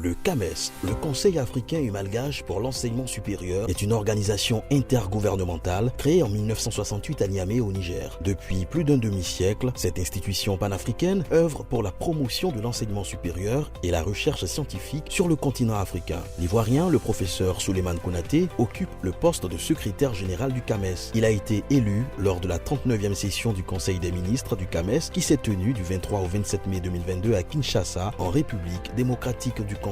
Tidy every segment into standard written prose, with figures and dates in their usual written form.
Le CAMES, le Conseil africain et malgache pour l'enseignement supérieur, est une organisation intergouvernementale créée en 1968 à Niamey au Niger. Depuis plus d'un demi-siècle, cette institution panafricaine œuvre pour la promotion de l'enseignement supérieur et la recherche scientifique sur le continent africain. L'Ivoirien, le professeur Souleymane Konaté, occupe le poste de secrétaire général du CAMES. Il a été élu lors de la 39e session du Conseil des ministres du CAMES qui s'est tenue du 23 au 27 mai 2022 à Kinshasa, en République démocratique du Congo.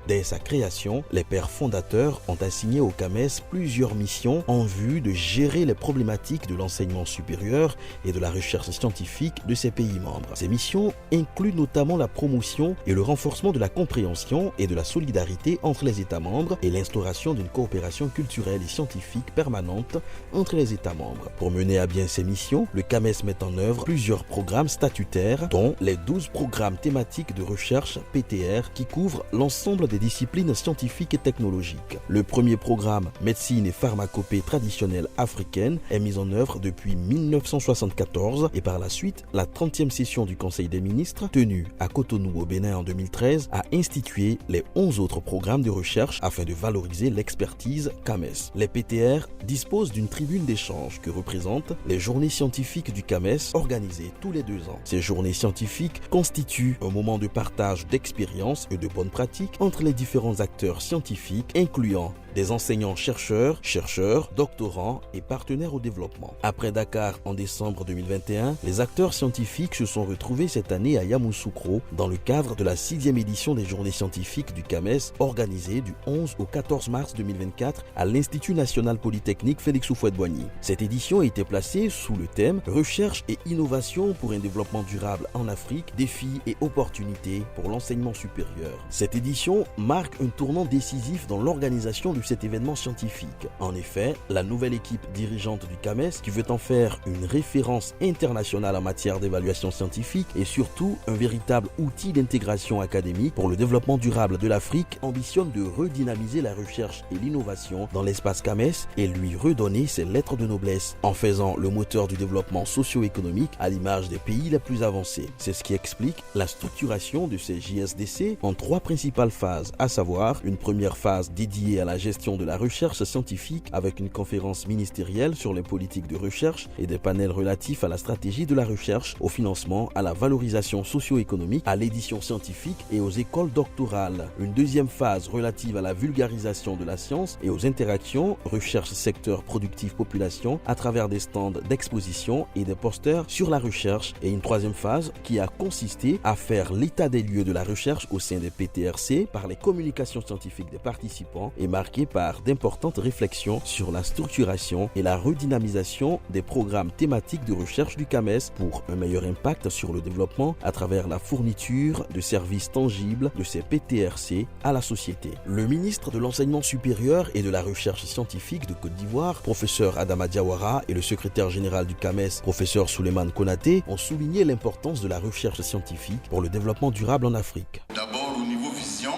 Dès sa création, les pères fondateurs ont assigné au CAMES plusieurs missions en vue de gérer les problématiques de l'enseignement supérieur et de la recherche scientifique de ses pays membres. Ces missions incluent notamment la promotion et le renforcement de la compréhension et de la solidarité entre les États membres et l'instauration d'une coopération culturelle et scientifique permanente entre les États membres. Pour mener à bien ces missions, le CAMES met en œuvre plusieurs programmes statutaires, dont les 12 programmes thématiques de recherche PTR qui couvrent l'ensemble des disciplines scientifiques et technologiques. Le premier programme, médecine et pharmacopée traditionnelle africaine, est mis en œuvre depuis 1974 et par la suite, la 30e session du Conseil des ministres, tenue à Cotonou au Bénin en 2013, a institué les 11 autres programmes de recherche afin de valoriser l'expertise CAMES. Les PTR disposent d'une tribune d'échange que représentent les journées scientifiques du CAMES organisées tous les 2 ans. Ces journées scientifiques constituent un moment de partage d'expériences et de bonnes pratiques entre les différents acteurs scientifiques, incluant des enseignants-chercheurs, doctorants et partenaires au développement. Après Dakar en décembre 2021, les acteurs scientifiques se sont retrouvés cette année à Yamoussoukro dans le cadre de la 6e édition des journées scientifiques du CAMES organisée du 11 au 14 mars 2024 à l'Institut national polytechnique Félix Houphouët-Boigny. Cette édition a été placée sous le thème « Recherche et innovation pour un développement durable en Afrique, défis et opportunités pour l'enseignement supérieur ». Cette édition marque un tournant décisif dans l'organisation de cet événement scientifique. En effet, la nouvelle équipe dirigeante du CAMES, qui veut en faire une référence internationale en matière d'évaluation scientifique et surtout un véritable outil d'intégration académique pour le développement durable de l'Afrique, ambitionne de redynamiser la recherche et l'innovation dans l'espace CAMES et lui redonner ses lettres de noblesse en faisant le moteur du développement socio-économique à l'image des pays les plus avancés. C'est ce qui explique la structuration de ces JSDC en 3 principales phases, à savoir une première phase dédiée à la gestion de la recherche scientifique avec une conférence ministérielle sur les politiques de recherche et des panels relatifs à la stratégie de la recherche, au financement, à la valorisation socio-économique, à l'édition scientifique et aux écoles doctorales. Une deuxième phase relative à la vulgarisation de la science et aux interactions recherche secteur productif population à travers des stands d'exposition et des posters sur la recherche, et une troisième phase qui a consisté à faire l'état des lieux de la recherche au sein des PTRC par les communications scientifiques des participants et marquée par d'importantes réflexions sur la structuration et la redynamisation des programmes thématiques de recherche du CAMES pour un meilleur impact sur le développement à travers la fourniture de services tangibles de ces PTRC à la société. Le ministre de l'Enseignement supérieur et de la Recherche scientifique de Côte d'Ivoire, professeur Adama Diawara, et le secrétaire général du CAMES, professeur Souleymane Konaté, ont souligné l'importance de la recherche scientifique pour le développement durable en Afrique. D'abord, au niveau vision,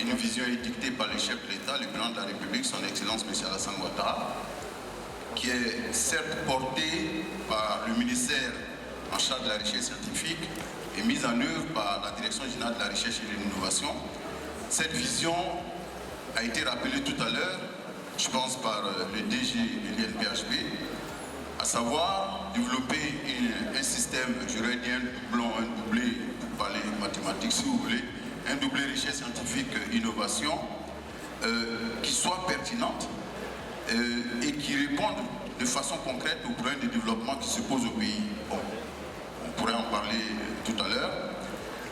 une vision édictée par le chef de l'État, le président de la République, son Excellence M. Alassane Ouattara, qui est certes portée par le ministère en charge de la recherche scientifique et mise en œuvre par la Direction générale de la recherche et de l'innovation. Cette vision a été rappelée tout à l'heure, je pense par le DG de l'INPHB, à savoir développer un système, j'aurais dit un doublé, pour parler mathématiques si vous voulez, un doublé recherche scientifique innovation qui soit pertinente et qui réponde de façon concrète aux problèmes de développement qui se posent au pays. Bon, on pourrait en parler tout à l'heure.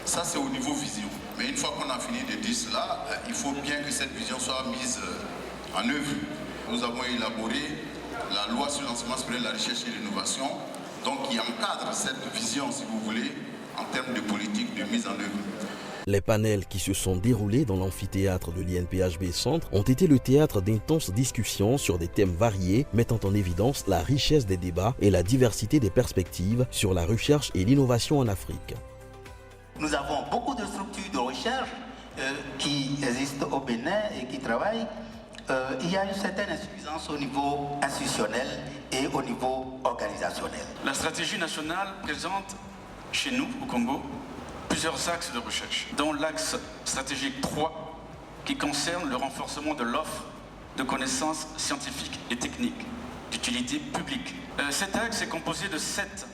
Ça, c'est au niveau vision. Mais une fois qu'on a fini de dire cela, il faut bien que cette vision soit mise en œuvre. Nous avons élaboré la loi sur l'enseignement supérieur de la recherche et l'innovation, donc qui encadre cette vision, si vous voulez, en termes de politique de mise en œuvre. Les panels qui se sont déroulés dans l'amphithéâtre de l'INPHB Centre ont été le théâtre d'intenses discussions sur des thèmes variés, mettant en évidence la richesse des débats et la diversité des perspectives sur la recherche et l'innovation en Afrique. Nous avons beaucoup de structures de recherche qui existent au Bénin et qui travaillent. Il y a une certaine insuffisance au niveau institutionnel et au niveau organisationnel. La stratégie nationale présente chez nous, au Congo, plusieurs axes de recherche, dont l'axe stratégique 3 qui concerne le renforcement de l'offre de connaissances scientifiques et techniques d'utilité publique. Cet axe est composé de 7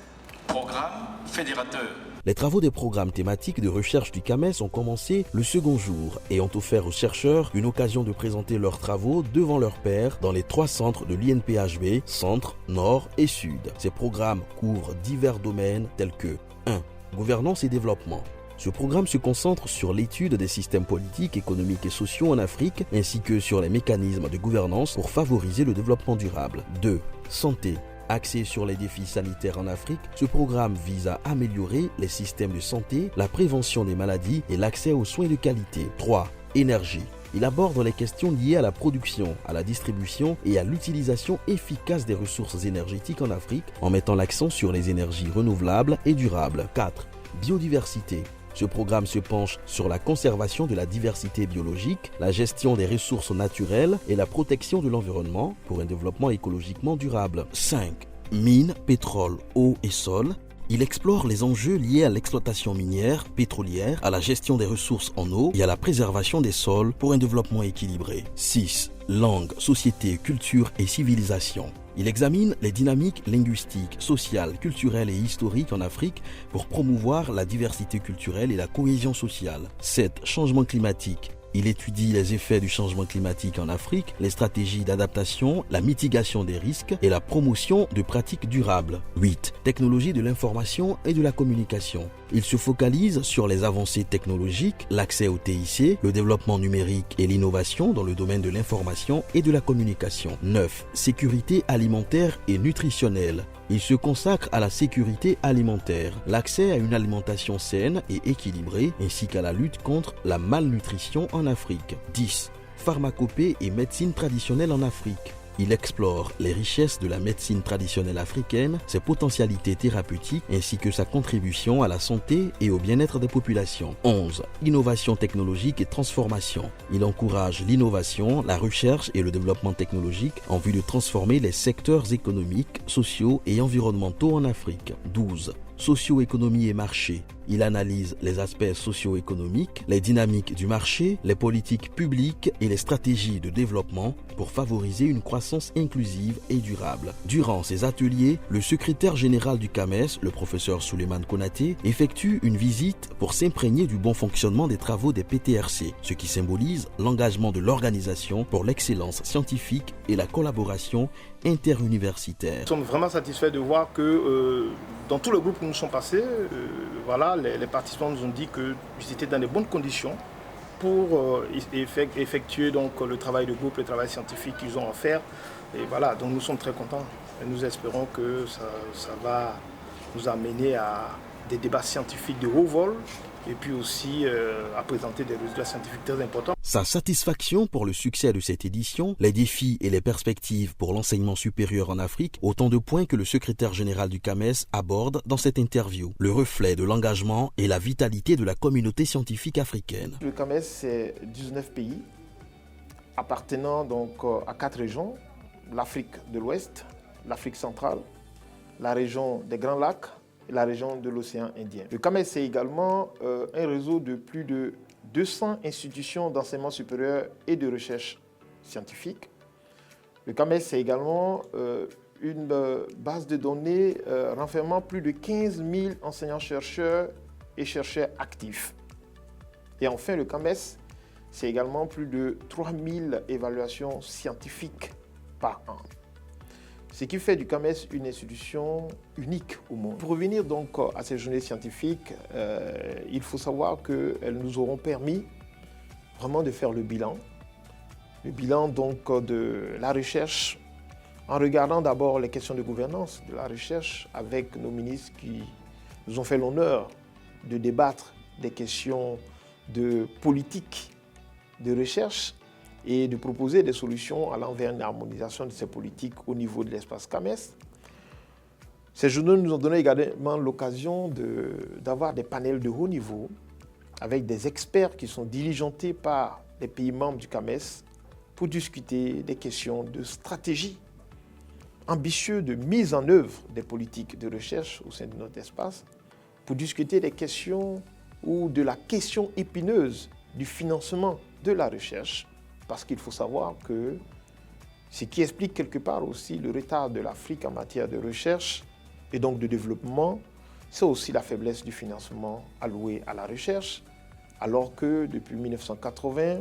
programmes fédérateurs. Les travaux des programmes thématiques de recherche du CAMES ont commencé le second jour et ont offert aux chercheurs une occasion de présenter leurs travaux devant leurs pairs dans les 3 centres de l'INPHB, Centre, Nord et Sud. Ces programmes couvrent divers domaines tels que 1. Gouvernance et développement. Ce programme se concentre sur l'étude des systèmes politiques, économiques et sociaux en Afrique, ainsi que sur les mécanismes de gouvernance pour favoriser le développement durable. 2. Santé. Axé sur les défis sanitaires en Afrique, ce programme vise à améliorer les systèmes de santé, la prévention des maladies et l'accès aux soins de qualité. 3. Énergie. Il aborde les questions liées à la production, à la distribution et à l'utilisation efficace des ressources énergétiques en Afrique en mettant l'accent sur les énergies renouvelables et durables. 4. Biodiversité. Ce programme se penche sur la conservation de la diversité biologique, la gestion des ressources naturelles et la protection de l'environnement pour un développement écologiquement durable. 5. Mines, pétrole, eau et sol. Il explore les enjeux liés à l'exploitation minière, pétrolière, à la gestion des ressources en eau et à la préservation des sols pour un développement équilibré. 6. Langue, société, culture et civilisation. Il examine les dynamiques linguistiques, sociales, culturelles et historiques en Afrique pour promouvoir la diversité culturelle et la cohésion sociale. 7. Changement climatique. Il étudie les effets du changement climatique en Afrique, les stratégies d'adaptation, la mitigation des risques et la promotion de pratiques durables. 8. Technologie de l'information et de la communication. Il se focalise sur les avancées technologiques, l'accès au TIC, le développement numérique et l'innovation dans le domaine de l'information et de la communication. 9. Sécurité alimentaire et nutritionnelle. Il se consacre à la sécurité alimentaire, l'accès à une alimentation saine et équilibrée, ainsi qu'à la lutte contre la malnutrition en Afrique. 10. Pharmacopée et médecine traditionnelle en Afrique. Il explore les richesses de la médecine traditionnelle africaine, ses potentialités thérapeutiques ainsi que sa contribution à la santé et au bien-être des populations. 11. Innovation technologique et transformation. Il encourage l'innovation, la recherche et le développement technologique en vue de transformer les secteurs économiques, sociaux et environnementaux en Afrique. 12. Socio-économie et marché. Il analyse les aspects socio-économiques, les dynamiques du marché, les politiques publiques et les stratégies de développement pour favoriser une croissance inclusive et durable. Durant ces ateliers, le secrétaire général du CAMES, le professeur Souleymane Konaté, effectue une visite pour s'imprégner du bon fonctionnement des travaux des PTRC, ce qui symbolise l'engagement de l'organisation pour l'excellence scientifique et la collaboration interuniversitaire. Nous sommes vraiment satisfaits de voir que dans tout le groupe où nous sommes passés, les participants nous ont dit qu'ils étaient dans de bonnes conditions pour effectuer donc, le travail de groupe, le travail scientifique qu'ils ont à faire. Et voilà, donc nous sommes très contents et nous espérons que ça va nous amener à des débats scientifiques de haut vol et puis aussi à présenter des résultats scientifiques très importants. Sa satisfaction pour le succès de cette édition, les défis et les perspectives pour l'enseignement supérieur en Afrique, autant de points que le secrétaire général du CAMES aborde dans cette interview. Le reflet de l'engagement et la vitalité de la communauté scientifique africaine. Le CAMES, c'est 19 pays appartenant donc à 4 régions, l'Afrique de l'Ouest, l'Afrique centrale, la région des Grands Lacs, la région de l'océan Indien. Le CAMES, c'est également un réseau de plus de 200 institutions d'enseignement supérieur et de recherche scientifique. Le CAMES, c'est également une base de données renfermant plus de 15 000 enseignants-chercheurs et chercheurs actifs. Et enfin, le CAMES, c'est également plus de 3 000 évaluations scientifiques par an. Ce qui fait du CAMES une institution unique au monde. Pour revenir donc à ces journées scientifiques, il faut savoir qu'elles nous auront permis vraiment de faire le bilan donc de la recherche, en regardant d'abord les questions de gouvernance de la recherche avec nos ministres qui nous ont fait l'honneur de débattre des questions de politique de recherche et de proposer des solutions allant vers une harmonisation de ces politiques au niveau de l'espace CAMES. Ces journées nous ont donné également l'occasion d'avoir des panels de haut niveau avec des experts qui sont diligentés par les pays membres du CAMES pour discuter des questions de stratégie ambitieux de mise en œuvre des politiques de recherche au sein de notre espace, pour discuter des questions ou de la question épineuse du financement de la recherche, parce qu'il faut savoir que ce qui explique quelque part aussi le retard de l'Afrique en matière de recherche et donc de développement, c'est aussi la faiblesse du financement alloué à la recherche, alors que depuis 1980,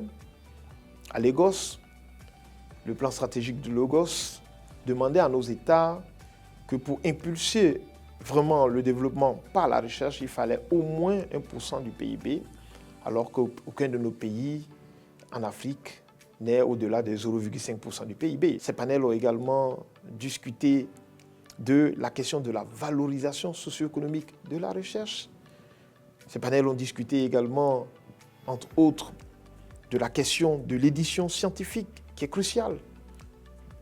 à Lagos, le plan stratégique de Lagos demandait à nos États que pour impulser vraiment le développement par la recherche, il fallait au moins 1% du PIB, alors qu'aucun de nos pays en Afrique n'est au-delà des 0,5% du PIB. Ces panels ont également discuté de la question de la valorisation socio-économique de la recherche. Ces panels ont discuté également, entre autres, de la question de l'édition scientifique, qui est cruciale.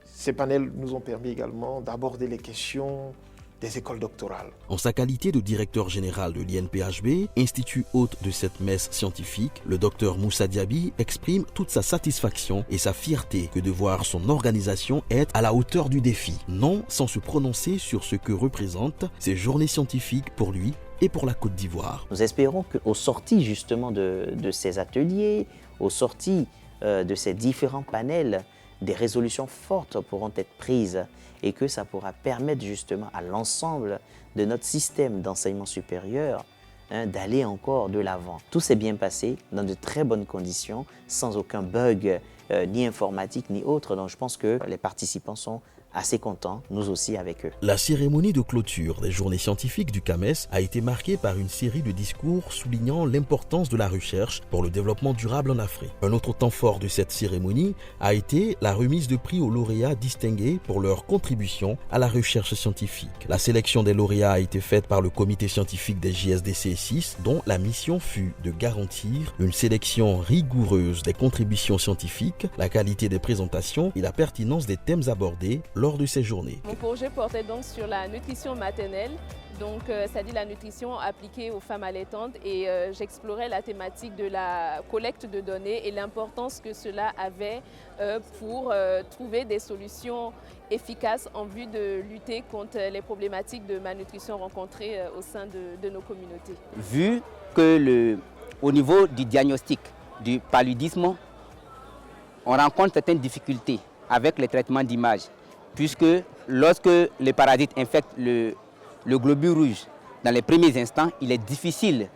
Ces panels nous ont permis également d'aborder les questions des écoles doctorales. En sa qualité de directeur général de l'INPHB, institut hôte de cette messe scientifique, le docteur Moussa Diaby exprime toute sa satisfaction et sa fierté que de voir son organisation être à la hauteur du défi, non sans se prononcer sur ce que représentent ces journées scientifiques pour lui et pour la Côte d'Ivoire. Nous espérons qu'au sorti justement de ces ateliers, au sorti de ces différents panels, des résolutions fortes pourront être prises et que ça pourra permettre justement à l'ensemble de notre système d'enseignement supérieur d'aller encore de l'avant. Tout s'est bien passé dans de très bonnes conditions, sans aucun bug ni informatique ni autre. Donc je pense que les participants sont assez contents, nous aussi avec eux. La cérémonie de clôture des journées scientifiques du CAMES a été marquée par une série de discours soulignant l'importance de la recherche pour le développement durable en Afrique. Un autre temps fort de cette cérémonie a été la remise de prix aux lauréats distingués pour leur contribution à la recherche scientifique. La sélection des lauréats a été faite par le comité scientifique des JSDC 6, dont la mission fut de garantir une sélection rigoureuse des contributions scientifiques, la qualité des présentations et la pertinence des thèmes abordés lors de ces journées. Mon projet portait donc sur la nutrition maternelle, donc c'est-à-dire la nutrition appliquée aux femmes allaitantes, et j'explorais la thématique de la collecte de données et l'importance que cela avait pour trouver des solutions efficaces en vue de lutter contre les problématiques de malnutrition rencontrées au sein de nos communautés. Vu que au niveau du diagnostic du paludisme, on rencontre certaines difficultés avec les traitements d'image, puisque lorsque les parasites infectent le globule rouge, dans les premiers instants, il est difficile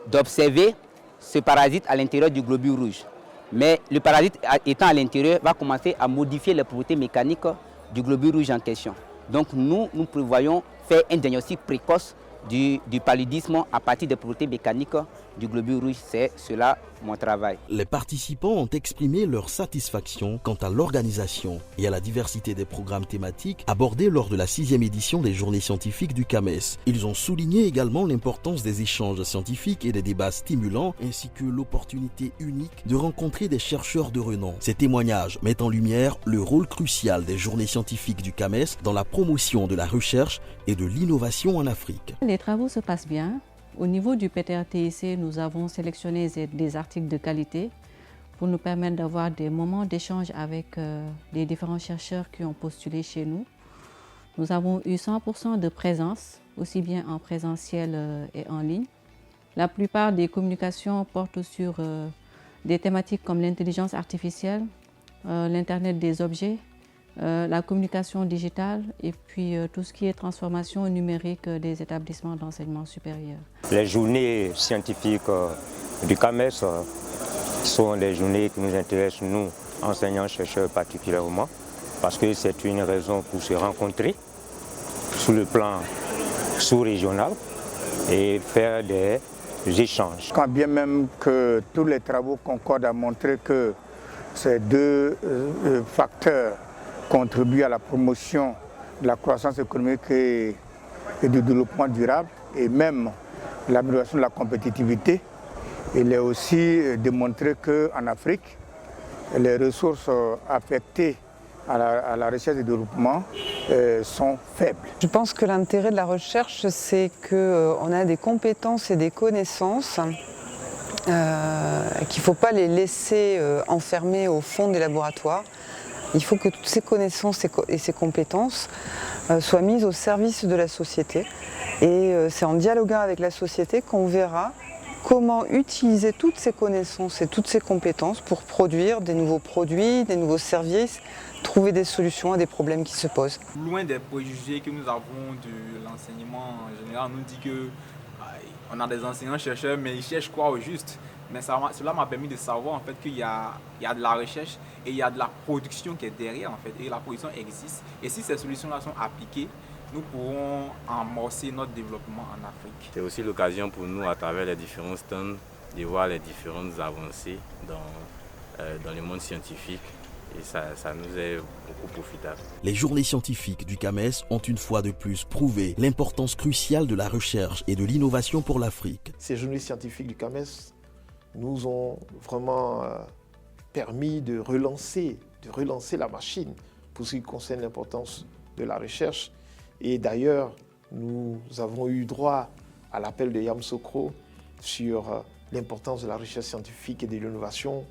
d'observer ce parasite à l'intérieur du globule rouge. Mais le parasite étant à l'intérieur va commencer à modifier les propriétés mécaniques du globule rouge en question. Donc nous prévoyons faire un diagnostic précoce du paludisme à partir des propriétés mécaniques du globule rouge. C'est cela mon travail. Les participants ont exprimé leur satisfaction quant à l'organisation et à la diversité des programmes thématiques abordés lors de la 6e édition des journées scientifiques du CAMES. Ils ont souligné également l'importance des échanges scientifiques et des débats stimulants, ainsi que l'opportunité unique de rencontrer des chercheurs de renom. Ces témoignages mettent en lumière le rôle crucial des journées scientifiques du CAMES dans la promotion de la recherche et de l'innovation en Afrique. Les travaux se passent bien. Au niveau du PTRTIC, nous avons sélectionné des articles de qualité pour nous permettre d'avoir des moments d'échange avec les différents chercheurs qui ont postulé chez nous. Nous avons eu 100% de présence, aussi bien en présentiel et en ligne. La plupart des communications portent sur des thématiques comme l'intelligence artificielle, l'Internet des objets, la communication digitale et puis tout ce qui est transformation numérique des établissements d'enseignement supérieur. Les journées scientifiques du CAMES sont des journées qui nous intéressent, nous, enseignants-chercheurs particulièrement, parce que c'est une raison pour se rencontrer sur le plan sous-régional et faire des échanges. Quand bien même que tous les travaux concordent à montrer que ces deux facteurs contribuent à la promotion de la croissance économique et du développement durable et même l'amélioration de la compétitivité. Il est aussi démontré qu'en Afrique, les ressources affectées à la recherche et au développement sont faibles. Je pense que l'intérêt de la recherche, c'est qu'on a des compétences et des connaissances qu'il ne faut pas les laisser enfermer au fond des laboratoires. Il faut que toutes ces connaissances et ces compétences soient mises au service de la société. Et c'est en dialoguant avec la société qu'on verra comment utiliser toutes ces connaissances et toutes ces compétences pour produire des nouveaux produits, des nouveaux services, trouver des solutions à des problèmes qui se posent. Loin des préjugés que nous avons de l'enseignement en général, on nous dit qu'on a des enseignants-chercheurs, mais ils cherchent quoi au juste? Mais cela m'a permis de savoir en fait qu'il y a de la recherche et il y a de la production qui est derrière en fait, et la production existe. Et si ces solutions-là sont appliquées, nous pourrons amorcer notre développement en Afrique. C'est aussi l'occasion pour nous, à travers les différents stands, de voir les différentes avancées dans le monde scientifique. Et ça nous est beaucoup profitable. Les journées scientifiques du CAMES ont une fois de plus prouvé l'importance cruciale de la recherche et de l'innovation pour l'Afrique. Ces journées scientifiques du CAMES nous ont vraiment permis de relancer la machine pour ce qui concerne l'importance de la recherche. Et d'ailleurs, nous avons eu droit à l'appel de Yamoussoukro sur l'importance de la recherche scientifique et de l'innovation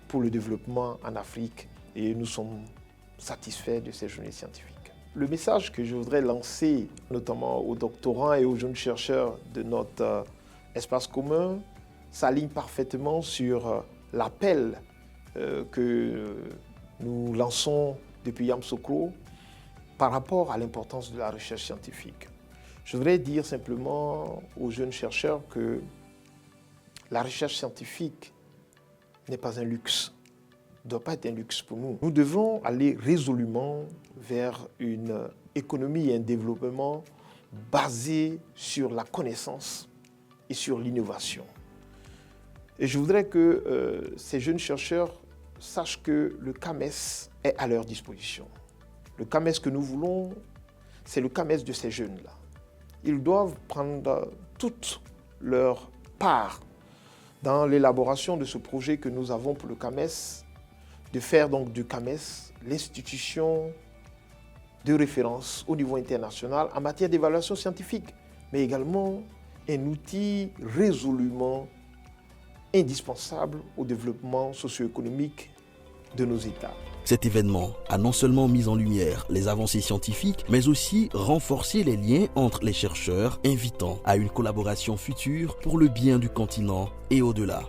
pour le développement en Afrique. Et nous sommes satisfaits de ces journées scientifiques. Le message que je voudrais lancer, notamment aux doctorants et aux jeunes chercheurs de notre espace commun, s'aligne parfaitement sur l'appel que nous lançons depuis Yamoussoukro par rapport à l'importance de la recherche scientifique. Je voudrais dire simplement aux jeunes chercheurs que la recherche scientifique n'est pas un luxe, ne doit pas être un luxe pour nous. Nous devons aller résolument vers une économie et un développement basé sur la connaissance et sur l'innovation. Et je voudrais que ces jeunes chercheurs sachent que le CAMES est à leur disposition. Le CAMES que nous voulons, c'est le CAMES de ces jeunes-là. Ils doivent prendre toute leur part dans l'élaboration de ce projet que nous avons pour le CAMES, de faire donc du CAMES l'institution de référence au niveau international en matière d'évaluation scientifique, mais également un outil résolument indispensable au développement socio-économique de nos États. Cet événement a non seulement mis en lumière les avancées scientifiques, mais aussi renforcé les liens entre les chercheurs, invitant à une collaboration future pour le bien du continent et au-delà.